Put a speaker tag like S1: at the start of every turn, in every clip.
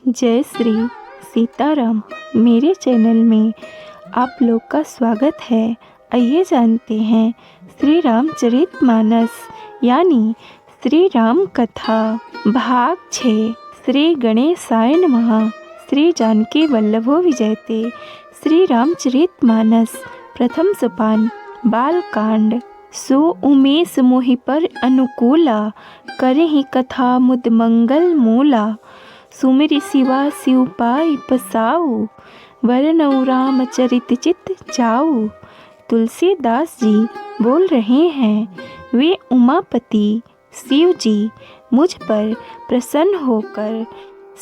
S1: जय श्री सीताराम। मेरे चैनल में आप लोग का स्वागत है। आइए जानते हैं श्री रामचरितमानस यानी श्री राम कथा भाग 6। श्री गणेशाय नमः। श्री जानकी वल्लभो विजयते। श्री रामचरितमानस प्रथम सोपान बालकांड। सो उमेश मोहि पर अनुकूला, करहि कथा मुद मंगल मूला। सुमिरि शिवा शिव पाई पसाऊ, वरनऊ रामचरित चित जाऊ। तुलसीदास जी बोल रहे हैं, वे उमापति शिव जी मुझ पर प्रसन्न होकर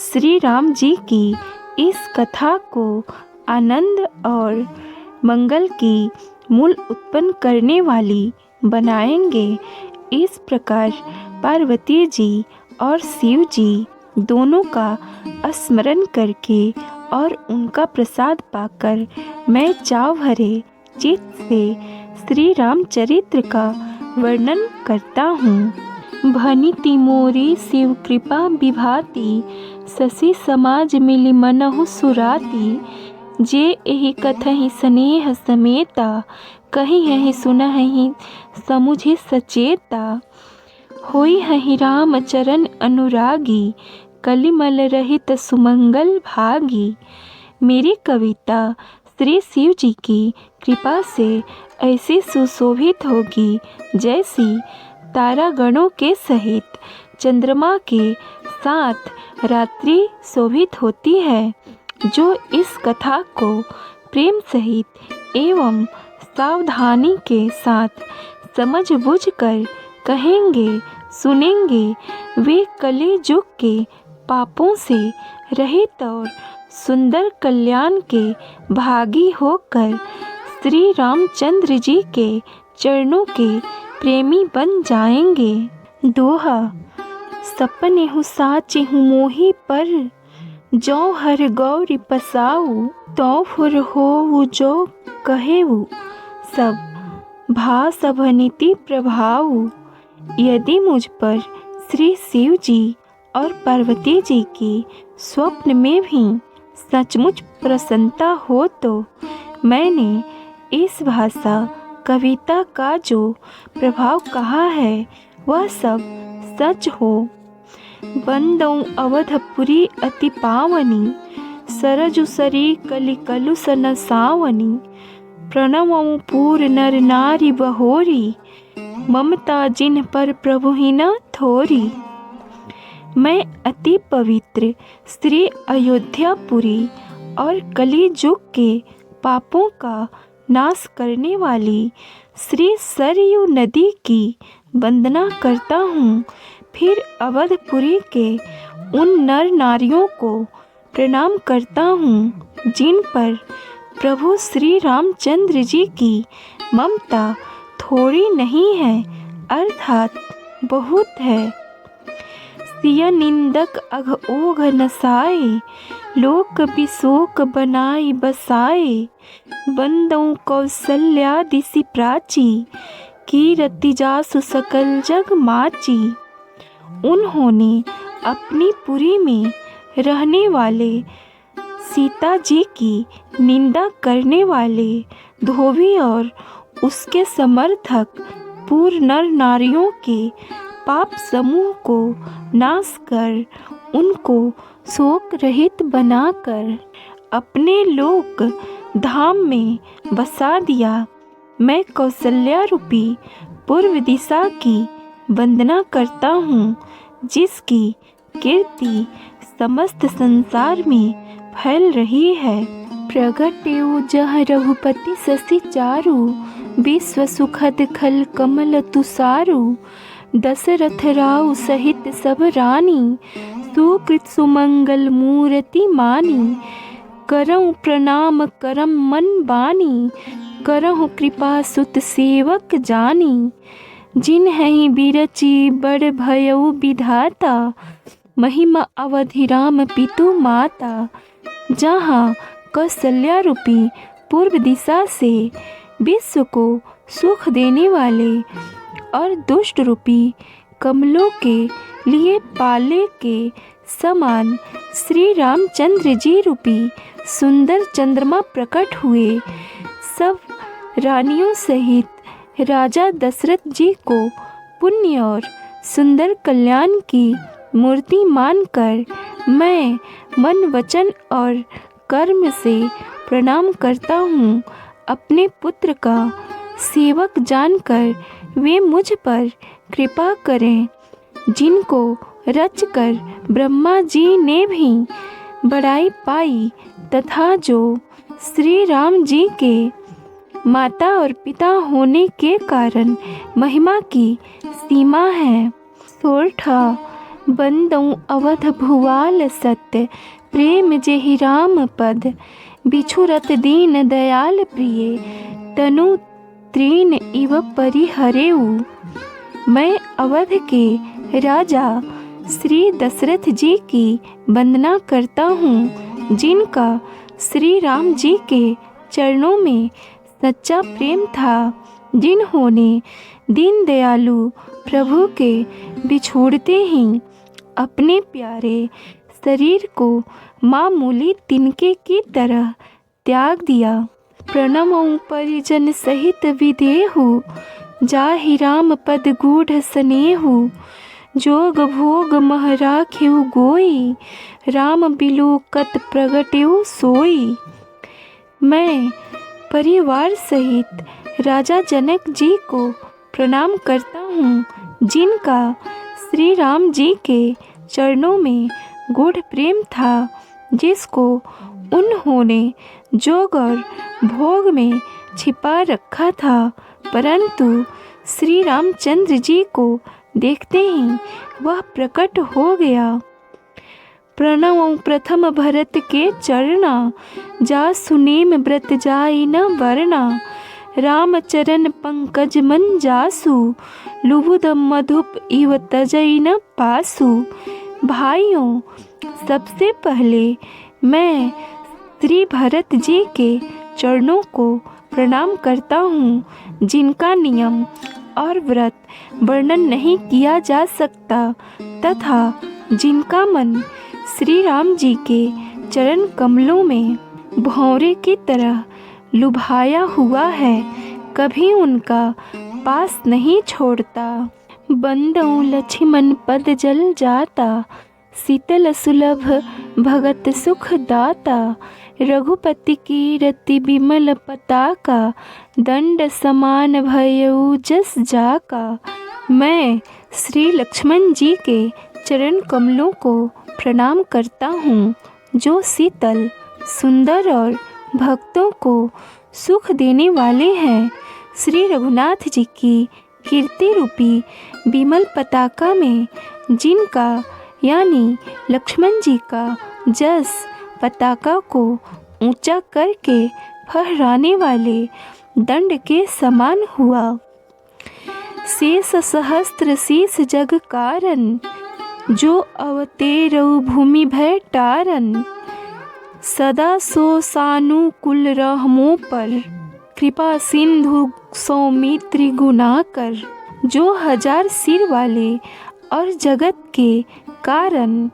S1: श्री राम जी की इस कथा को आनंद और मंगल की मूल उत्पन्न करने वाली बनाएंगे। इस प्रकार पार्वती जी और शिव जी दोनों का स्मरण करके और उनका प्रसाद पाकर मैं चाव भरे चित्त से श्री रामचरित्र का वर्णन करता हूँ। भनिति मोरी शिव कृपा विभाति, शशि समाज मिलि मनहु सुराति। जे एहि कथहि स्नेह समेता, कहि हहि सुनहि समुझि सचेता। होई हहि राम चरण अनुरागी, कलिमल रहित सुमंगल भागी। मेरी कविता श्री शिव जी की कृपा से ऐसी सुशोभित होगी जैसी तारागणों के सहित चंद्रमा के साथ रात्रि शोभित होती है। जो इस कथा को प्रेम सहित एवं सावधानी के साथ समझ बूझ कर कहेंगे सुनेंगे, वे कली युग के पापों से रहित और सुंदर कल्याण के भागी होकर श्री रामचंद्र जी के चरणों के प्रेमी बन जाएंगे। दोहा। सपने हूँ साचे हूँ मोही पर, जो हर गौरी पसाऊ। तो फुर हो जो कहेऊ, सब भास भनिति प्रभाऊ। यदि मुझ पर श्री शिव जी और पार्वती जी की स्वप्न में भी सचमुच प्रसन्नता हो तो मैंने इस भाषा कविता का जो प्रभाव कहा है वह सब सच हो। बंदौ अवधपुरी अति पावनी, सरजु सरी कलि कलुष न सावनी। प्रणवं पूर नर नारी बहोरी, ममता जिन पर प्रभु ही न थोरी। मैं अति पवित्र श्री अयोध्यापुरी और कली युग के पापों का नाश करने वाली श्री सरयू नदी की वंदना करता हूँ। फिर अवधपुरी के उन नर नारियों को प्रणाम करता हूँ जिन पर प्रभु श्री रामचंद्र जी की ममता थोड़ी नहीं है अर्थात बहुत है। सिय निंदक अघ ओघ नसाए, लोक बिशोक बनाई बसाए। बंदौ कौसल्यादिसि प्राची, कीरति जासु सकल जग माची। उन्होंने अपनी पुरी में रहने वाले सीता जी की निंदा करने वाले धोबी और उसके समर्थक पूर्व नर नारियों के पाप समूह को नाश कर उनको शोक रहित बनाकर अपने लोक धाम में बसा दिया। मैं कौशल्या रूपी पूर्व दिशा की वंदना करता हूँ जिसकी कीर्ति समस्त संसार में फैल रही है। प्रगटेउ जह रघुपति शशि चारु, विश्व सुखद खल कमल तुषारु। दशरथ राउ सहित सब रानी, सुकृत सुमंगल मूर्ति मानी। करऊँ प्रणाम करम मन बानी, करहु कृपा सुत सेवक जानी। जिन हहि बिरची बड़ भयउ विधाता, महिमा अवधि राम पितु माता। जहाँ कौशल्या रूपी पूर्व दिशा से विश्व को सुख देने वाले और दुष्ट रूपी कमलों के लिए पाले के समान श्री रामचंद्र जी रूपी सुंदर चंद्रमा प्रकट हुए। सब रानियों सहित राजा दशरथ जी को पुण्य और सुंदर कल्याण की मूर्ति मानकर मैं मन वचन और कर्म से प्रणाम करता हूँ। अपने पुत्र का सेवक जानकर वे मुझ पर कृपा करें, जिनको रचकर ब्रह्मा जी ने भी बड़ाई पाई तथा जो श्री राम जी के माता और पिता होने के कारण महिमा की सीमा है। सोरठा बंदऊ अवध भुवाल सत्य प्रेम जेहि राम पद बिछुरत दीन दयाल प्रिय तनु तृण इव परिहरेउ। मैं अवध के राजा श्री दशरथ जी की वंदना करता हूँ, जिनका श्री राम जी के चरणों में सच्चा प्रेम था, जिन्होंने दीन दयालु प्रभु के बिछोड़ते ही अपने प्यारे शरीर को मामूली तिनके की तरह त्याग दिया। प्रणमऊ परिजन सहित विदेहु जाहि राम पद गूढ़ स्नेहु जोग भोग मह राखेउ गोई राम बिलोकत प्रगटेउ सोई। मैं परिवार सहित राजा जनक जी को प्रणाम करता हूँ, जिनका श्री राम जी के चरणों में गूढ़ प्रेम था, जिसको उन्होंने जोग और भोग में छिपा रखा था, परंतु श्री रामचंद्र जी को देखते ही वह प्रकट हो गया। प्रणव प्रथम भरत के चरना जा सुनेम व्रत जाई न वरना राम चरण पंकज मन जासु लुबुद मधुप इव तजई न पासु। भाइयों, सबसे पहले मैं श्री भरत जी के चरणों को प्रणाम करता हूँ, जिनका नियम और व्रत वर्णन नहीं किया जा सकता तथा जिनका मन श्री राम जी के चरण कमलों में भौरे की तरह लुभाया हुआ है, कभी उनका पास नहीं छोड़ता। बंदऊ लक्ष्मण पद जल जाता शीतल सुलभ भगत सुख दाता रघुपति की रति विमल पताका दंड समान भयउ जस जाका। मैं श्री लक्ष्मण जी के चरण कमलों को प्रणाम करता हूँ, जो शीतल सुंदर और भक्तों को सुख देने वाले हैं। श्री रघुनाथ जी की कीर्ति रूपी विमल पताका में जिनका यानी लक्ष्मण जी का जस पताका को ऊंचा करके फहराने वाले दंड के समान हुआ। शेष सहस्त्र शीस जग कारण जो अवतेरउ भूमि भय टारन सदा सो सानुकूल रहमों पर कृपा सिंधु सौमित्री गुना कर। जो हजार सिर वाले और जगत के कारण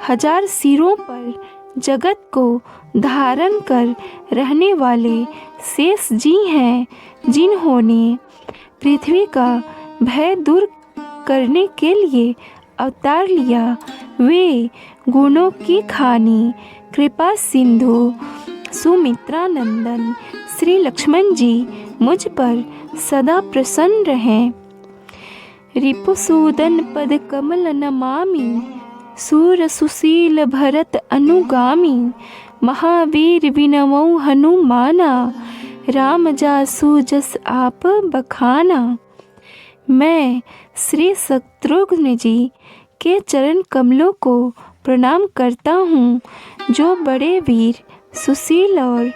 S1: हजार सिरों पर जगत को धारण कर रहने वाले शेष जी हैं, जिन्होंने पृथ्वी का भय दूर करने के लिए अवतार लिया। वे गुणों की खानी कृपा सिंधु सुमित्रा नंदन श्री लक्ष्मण जी मुझ पर सदा प्रसन्न रहें। रिपुसूदन पद कमल नमामि सूर सुशील भरत अनुगामी महावीर विनमौ हनुमाना राम जासु जस आप बखाना। मैं श्री शत्रुघ्न जी के चरण कमलों को प्रणाम करता हूँ, जो बड़े वीर सुशील और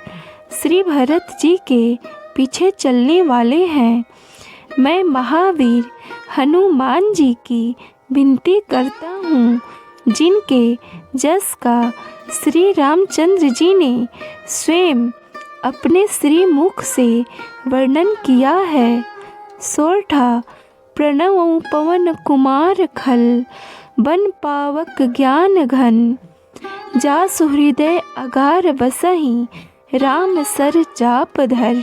S1: श्री भरत जी के पीछे चलने वाले हैं। मैं महावीर हनुमान जी की विनती करता हूँ, जिनके जस का श्री रामचंद्र जी ने स्वयं अपने श्री मुख से वर्णन किया है। सोरठा प्रणव पवन कुमार खल बन पावक ज्ञान घन। जा सुहृदय अगार बसहि राम सर चाप धर।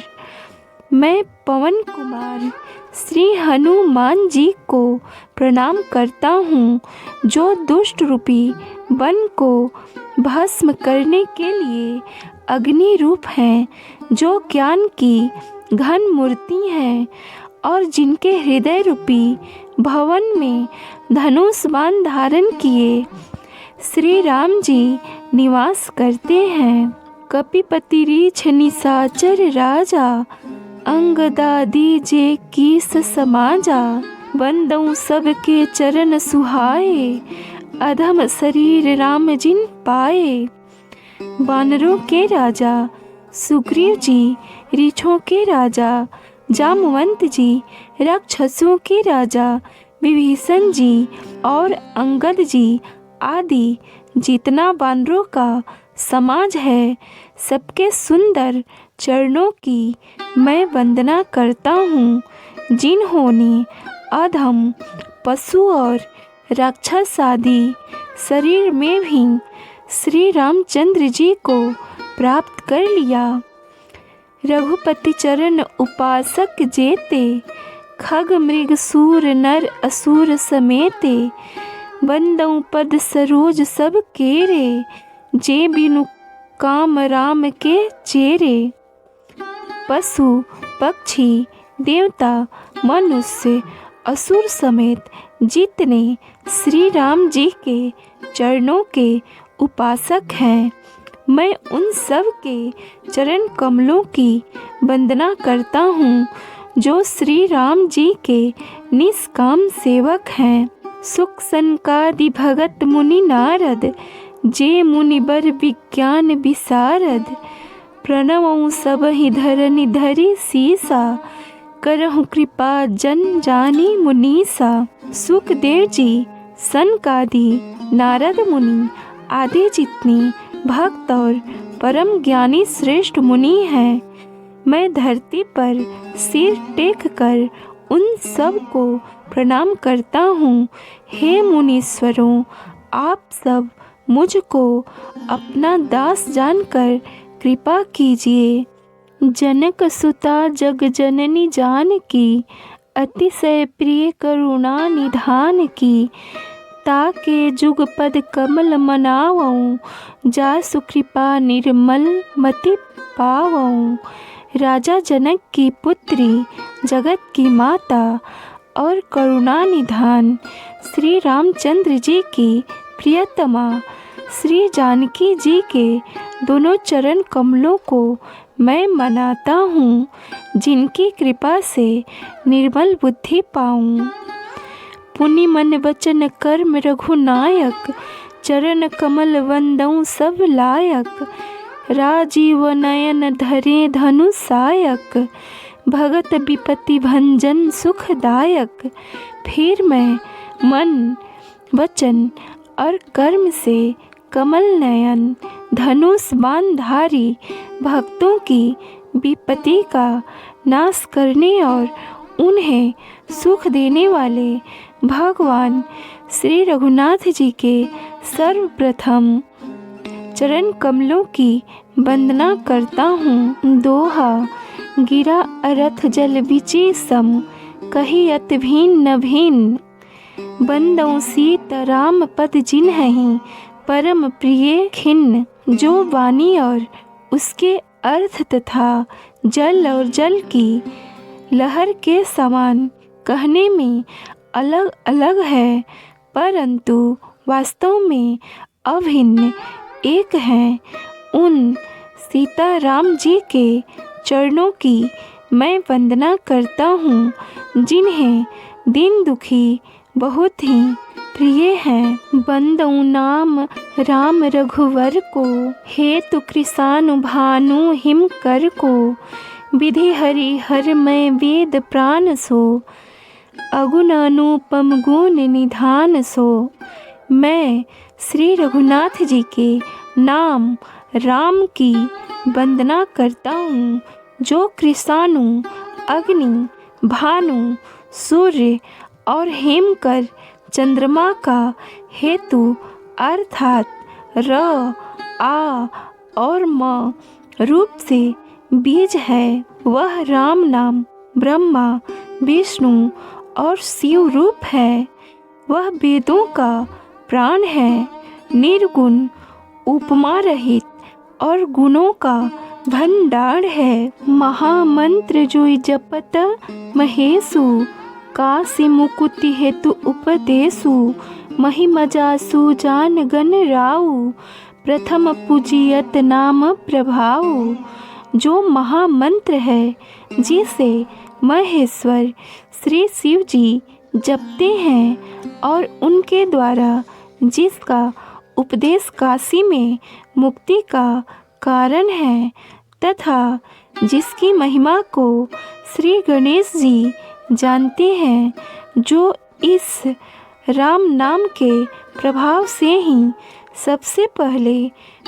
S1: मैं पवन कुमार श्री हनुमान जी को प्रणाम करता हूँ, जो दुष्ट रूपी वन को भस्म करने के लिए अग्नि रूप हैं, जो ज्ञान की घन मूर्ति हैं और जिनके हृदय रूपी भवन में धनुष बाण धारण किए श्री राम जी निवास करते हैं। कपिपति रीछ निशाचर राजा, अंगदादी जे कीस समाजा। बंदऊ सबके चरण सुहाए, अधम शरीर राम जिन पाए। वानरों के राजा सुग्रीव जी, रीछों के राजा जामवंत जी, राक्षसों के राजा विभीषण जी और अंगद जी आदि जितना वानरों का समाज है, सबके सुंदर चरणों की मैं वंदना करता हूँ, जिन्होंने अधम पशु और राक्षस आदि शरीर में भी श्री रामचंद्र जी को प्राप्त कर लिया। रघुपति चरण उपासक जेते, खग मृग सूर नर असुर समेते। बंदऊ पद सरोज सब केरे, जे बिनु काम राम के चेरे। पशु पक्षी देवता मनुष्य असुर समेत जितने श्री राम जी के चरणों के उपासक हैं, मैं उन सब के चरण कमलों की वंदना करता हूँ, जो श्री राम जी के निष्काम सेवक हैं। सुख सनकादि भगत मुनि नारद, जे मुनिबर विज्ञान विशारद। प्रणवं सबहि धरनि धरि सीसा, करहु कृपा जन जानी मुनीसा। सुखदेव जी, सनकादि नारद मुनि आदि जितनी भक्त और परम ज्ञानी श्रेष्ठ मुनि हैं, मैं धरती पर सिर टेक कर उन सब को प्रणाम करता हूँ। हे मुनीश्वरों, आप सब मुझको अपना दास जानकर कृपा कीजिए। जनक सुता जग जननी जानकी, अतिशय प्रिय करुणा निधान की। ताके जुग पद कमल मनावऊँ, जासु कृपा निर्मल मति पावऊँ। राजा जनक की पुत्री, जगत की माता और करुणा निधान श्री रामचंद्र जी की प्रियतमा श्री जानकी जी के दोनों चरण कमलों को मैं मनाता हूँ, जिनकी कृपा से निर्मल बुद्धि पाऊँ। पुनि मन वचन कर्म रघुनायक, चरण कमल वंदऊँ सब लायक। राजीव नयन धरे धनुषायक, भगत विपति भंजन सुखदायक। फिर मैं मन वचन और कर्म से कमल नयन धनुष बाणधारी भक्तों की विपत्ति का नाश करने और उन्हें सुख देने वाले भगवान श्री रघुनाथ जी के सर्वप्रथम चरण कमलों की वंदना करता हूँ। दोहा। गिरा अरथ जल बिचि सम, कही अति भिन्न न भिन्न। बंदऊ सीता राम पद जिन्हहि, परम प्रिय खिन्न। जो वाणी और उसके अर्थ तथा जल और जल की लहर के समान कहने में अलग अलग है, परंतु वास्तव में अभिन्न एक हैं। उन सीता राम जी के चरणों की मैं वंदना करता हूँ, जिन्हें दीन दुखी बहुत ही प्रिय हैं। बंदऊ नाम राम रघुवर को, हेतु कृषानु भानु हिम कर को। विधि हरि हर मैं वेद प्राण सो, अगुण अनुपम गुण निधान सो। मैं श्री रघुनाथ जी के नाम राम की वंदना करता हूँ, जो कृषाणु अग्नि भानु सूर्य और हेमकर चंद्रमा का हेतु अर्थात र, आ और म रूप से बीज है। वह राम नाम ब्रह्मा, विष्णु और शिव रूप है। वह वेदों का प्राण है, निर्गुण, उपमा रहित और गुणों का भंडार है। महामंत्र जो जपत महेशु, काशी मुकुति हेतु उपदेशु, महिमा जासु जान गण राउ, प्रथम पूजियत नाम प्रभाऊ। जो महामंत्र है जिसे महेश्वर श्री शिव जी जपते हैं और उनके द्वारा जिसका उपदेश काशी में मुक्ति का कारण है तथा जिसकी महिमा को श्री गणेश जी जानते हैं, जो इस राम नाम के प्रभाव से ही सबसे पहले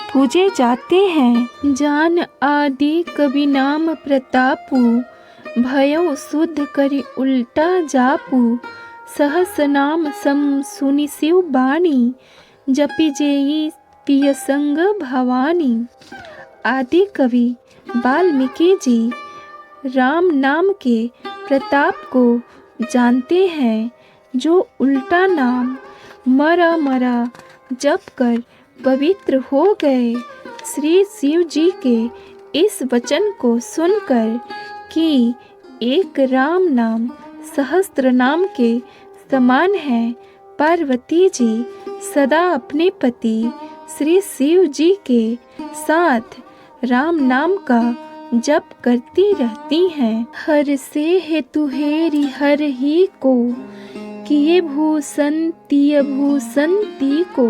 S1: पूजे जाते हैं। जान आदि कवि नाम प्रतापु, भयो शुद्ध करी उल्टा जापू, सहस नाम सम सुनि शिव बाणी, जपि जेई पिय संग भवानी। आदि कवि वाल्मीकि जी राम नाम के प्रताप को जानते हैं, जो उल्टा नाम मरा मरा जप कर पवित्र हो गए। श्री शिव जी के इस वचन को सुनकर कि एक राम नाम सहस्त्र नाम के समान है, पार्वती जी सदा अपने पति श्री शिव जी के साथ राम नाम का जप करती रहती हैं। हर से हेतु हेरि हर ही को, किए भूषण तिय भूषण ती को,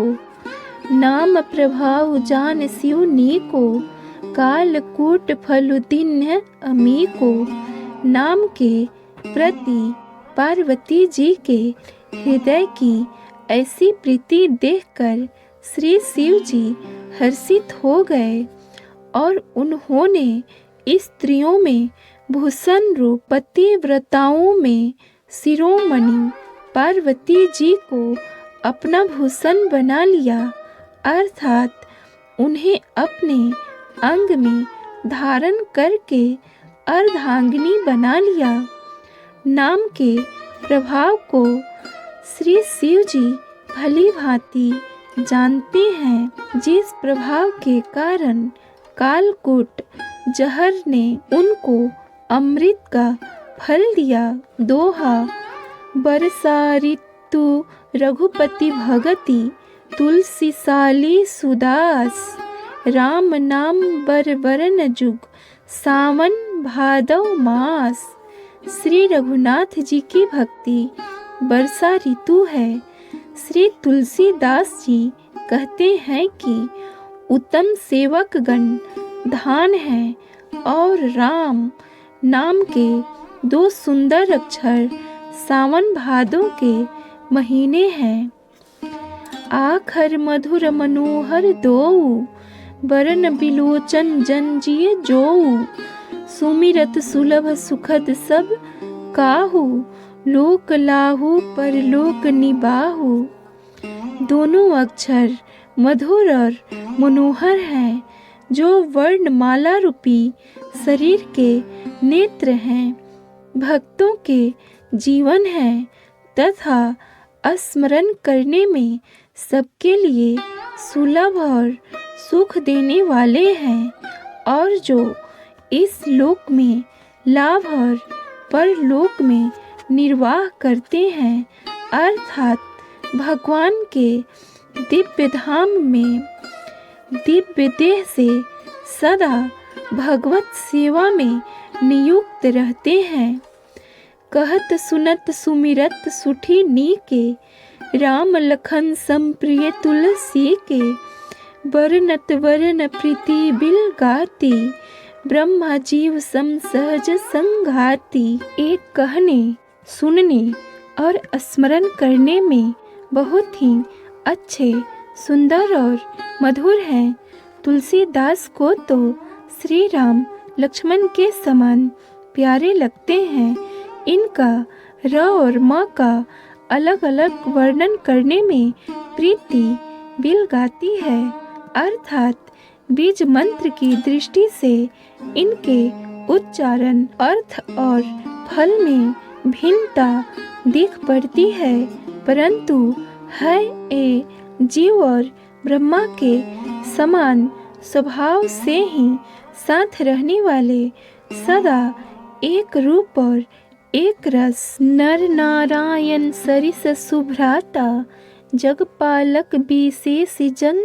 S1: नाम प्रभाव जान शिव नी को, कालकूट फलु दिन अमी को। नाम के प्रति पार्वती जी के हृदय की ऐसी प्रीति देखकर श्री शिव जी हर्षित हो गए और उन्होंने स्त्रियों में भूषण रूप पतिव्रताओं में शिरोमणि पार्वती जी को अपना भूषण बना लिया, अर्थात उन्हें अपने अंग में धारण करके अर्धांगिनी बना लिया। नाम के प्रभाव को श्री शिव जी भली भांति जानते हैं, जिस प्रभाव के कारण कालकूट जहर ने उनको अमृत का फल दिया। दोहा बरसा ऋतु रघुपति भगति, तुलसी साली सुदास, राम नाम बर बरन जुग, सावन भादव मास। श्री रघुनाथ जी की भक्ति वर्षा ऋतु है। श्री तुलसीदास जी कहते हैं कि उत्तम सेवक गण धान है और राम नाम के दो सुंदर अक्षर सावन भादो के महीने हैं। आखर मधुर मनोहर दोऊ, बरन बिलोचन जनजिय जोऊ, सुमिरत सुलभ सुखद सब काहू, लोक लाहू परलोक निबाहू। दोनों अक्षर मधुर और मनोहर हैं, जो वर्णमाला रूपी शरीर के नेत्र हैं, भक्तों के जीवन हैं तथा स्मरण करने में सबके लिए सुलभ और सुख देने वाले हैं, और जो इस लोक में लाभ और परलोक में निर्वाह करते हैं, अर्थात भगवान के दिव्य धाम में दिव्य देह से सदा भगवत सेवा में नियुक्त रहते हैं। कहत सुनत सुमिरत सुठी नी के, राम लखन संप्रिय तुलसी के, बरनत वरन प्रीति बिल गाती, ब्रह्मा जीव सम सहज संघाती। एक कहने, सुनने और स्मरण करने में बहुत ही अच्छे, सुंदर और मधुर हैं। तुलसीदास को तो श्री राम लक्ष्मण के समान प्यारे लगते हैं। इनका र और म का अलग अलग वर्णन करने में प्रीति बिल गाती है, अर्थात बीज मंत्र की दृष्टि से इनके उच्चारण, अर्थ और फल में भिन्नता दिख पड़ती है, परंतु है ये जीव और ब्रह्मा के समान स्वभाव से ही साथ रहने वाले, सदा एक रूप और एक रस। नर नारायण सरिस सुभ्राता, जगपालक विशेष जन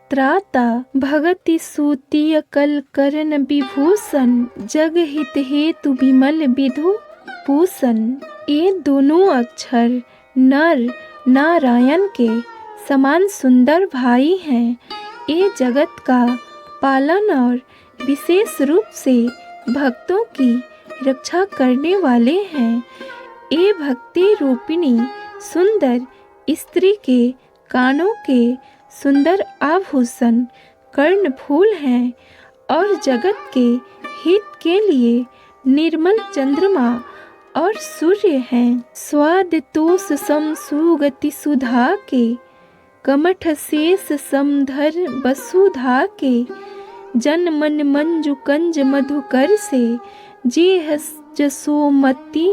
S1: त्राता, भगति सूतीय कल करण विभूषण, जग हित हेतु विमल विधु पूषण। ये दोनों अक्षर नर नारायण के समान सुंदर भाई हैं। ये जगत का पालन और विशेष रूप से भक्तों की रक्षा करने वाले हैं। ये भक्ति रूपिणी सुंदर स्त्री के कानों के सुंदर आभूषण कर्ण फूल हैं और जगत के हित के लिए निर्मल चंद्रमा और सूर्य हैं। स्वाद तोष सम सुगति सुधा के, कमठ शेष समधर वसुधा के, जन मन मंजु कंज मधुकर से, जे जसोमती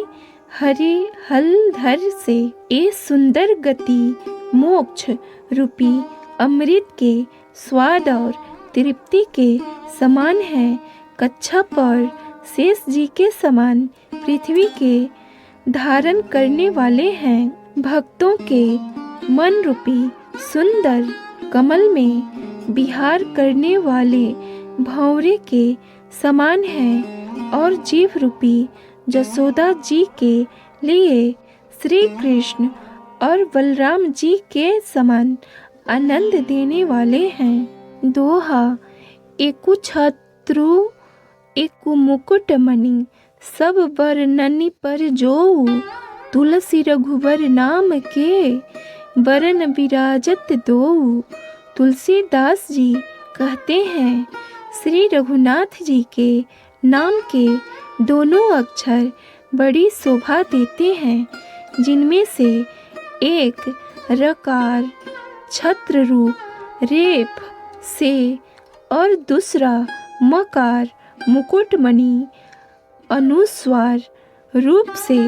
S1: हरे हलधर से। ए सुंदर गति मोक्ष रूपी अमृत के स्वाद और तृप्ति के समान है। कच्छप और शेष जी के समान पृथ्वी के धारण करने वाले हैं। भक्तों के मन रूपी सुंदर कमल में विहार करने वाले भंवरे के समान हैं और जीव रूपी जसोदा जी के लिए श्री कृष्ण और बलराम जी के समान आनंद देने वाले हैं। दोहा। एकु छत्रु एकु मुकुट मणि, सब बरननि पर जोऊ, तुलसी रघुबर नाम के, बरन विराजत दोऊ। तुलसीदास जी कहते हैं, श्री रघुनाथ जी के नाम के दोनों अक्षर बड़ी शोभा देते हैं, जिनमें से एक रकार छत्र रूप रेप से और दूसरा मकार मुकुटमणि अनुस्वार रूप से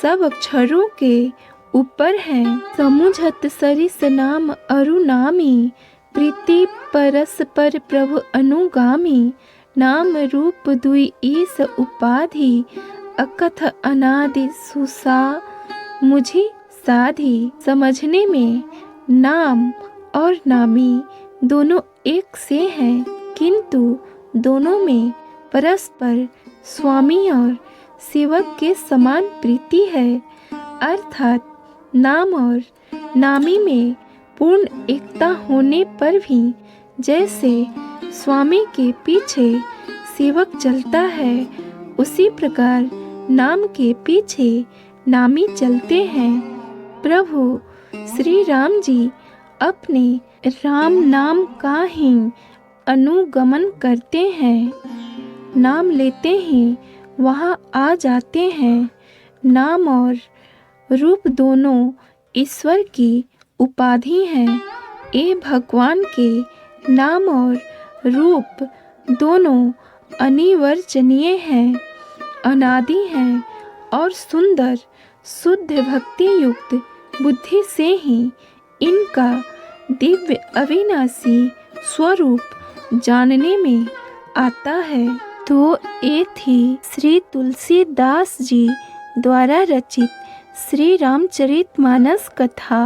S1: सब अक्षरों के ऊपर हैं। समुझत सरिस नाम अरुनामी, प्रीति परस्पर प्रभु अनुगामी, नाम रूप दुई ईस उपाधि, अकथ अनादि सुसा मुझी साधी। समझने में नाम और नामी दोनों एक से हैं, किंतु दोनों में परस्पर स्वामी और सेवक के समान प्रीति है, अर्थात नाम और नामी में पूर्ण एकता होने पर भी जैसे स्वामी के पीछे सेवक चलता है, उसी प्रकार नाम के पीछे नामी चलते हैं। प्रभु श्री राम जी अपने राम नाम का ही अनुगमन करते हैं, नाम लेते ही वहाँ आ जाते हैं। नाम और रूप दोनों ईश्वर की उपाधि हैं। ये भगवान के नाम और रूप दोनों अनिर्वचनीय हैं, अनादि हैं और सुंदर शुद्ध भक्ति युक्त बुद्धि से ही इनका दिव्य अविनाशी स्वरूप जानने में आता है। तो ये थी श्री तुलसीदास जी द्वारा रचित श्री रामचरितमानस कथा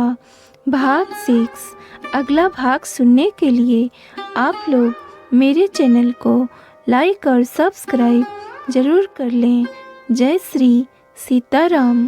S1: भाग 6। अगला भाग सुनने के लिए आप लोग मेरे चैनल को लाइक और सब्सक्राइब जरूर कर लें। जय श्री सीताराम।